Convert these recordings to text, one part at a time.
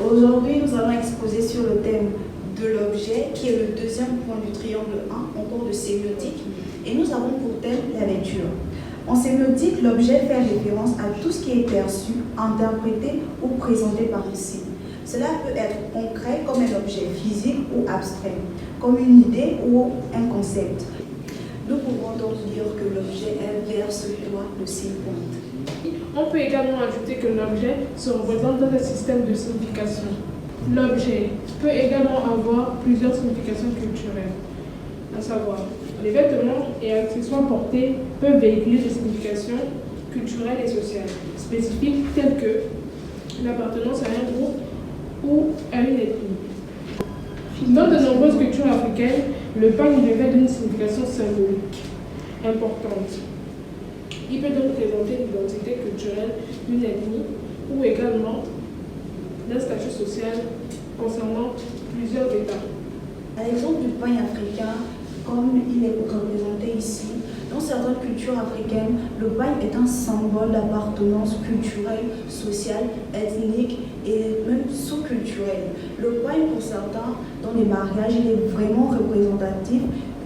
Aujourd'hui, nous allons exposer sur le thème de l'objet, qui est le deuxième point du triangle 1 en cours de sémiotique, et nous avons pour thème la lecture. En sémiotique, l'objet fait référence à tout ce qui est perçu, interprété ou présenté par un signe. Cela peut être concret comme un objet physique ou abstrait, comme une idée ou un concept. Nous pouvons donc dire que l'objet est vers ce quoi le signe pointe. On peut également ajouter que l'objet se représente dans un système de signification. L'objet peut également avoir plusieurs significations culturelles, à savoir les vêtements et accessoires portés peuvent véhiculer des significations culturelles et sociales spécifiques telles que l'appartenance à un groupe ou à une ethnie. Dans de nombreuses cultures africaines, le pagne revêt une signification symbolique importante. Il peut donc présenter l'identité culturelle d'une ethnie ou également d'un statut social concernant plusieurs États. À l'exemple du pagne africain, comme il est représenté ici, dans certaines cultures africaines, le pagne est un symbole d'appartenance culturelle, sociale, ethnique et même sous-culturelle. Le pagne, pour certains, dans les mariages, il est vraiment représentatif,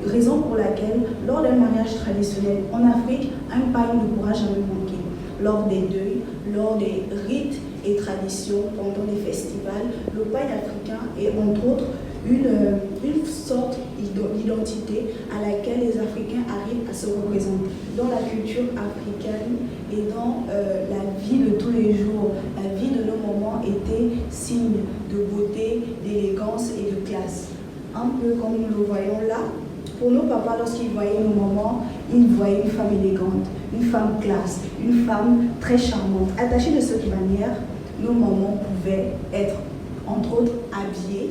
raison pour laquelle, lors d'un mariage traditionnel en Afrique, un pagne ne pourra jamais manquer. Lors des deuils, lors des rites et traditions, pendant les festivals, le pagne africain est entre autres une sorte d'identité à laquelle les Africains arrivent à se représenter. Dans la culture africaine et dans la vie de tous les jours, la vie de nos mamans était signe de beauté, d'élégance et de classe. Un peu comme nous le voyons là. Pour nos papas, lorsqu'ils voyaient nos mamans, ils voyaient une femme élégante, une femme classe, une femme très charmante. Attachée de cette manière, nos mamans pouvaient être, entre autres, habillées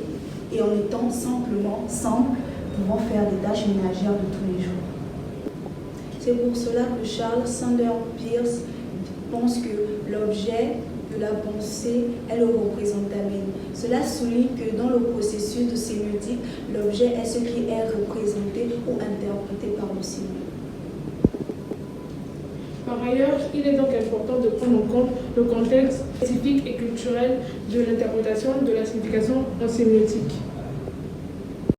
et en étant simplement simples, pouvant faire des tâches ménagères de tous les jours. C'est pour cela que Charles Sanders Peirce pense que l'objet de la pensée est le représentamen. Cela souligne que dans le processus de sémiotique, l'objet est ce qui est représenté ou interprété par le signe. Par ailleurs, il est donc important de prendre en compte le contexte spécifique et culturel de l'interprétation de la signification en sémiotique.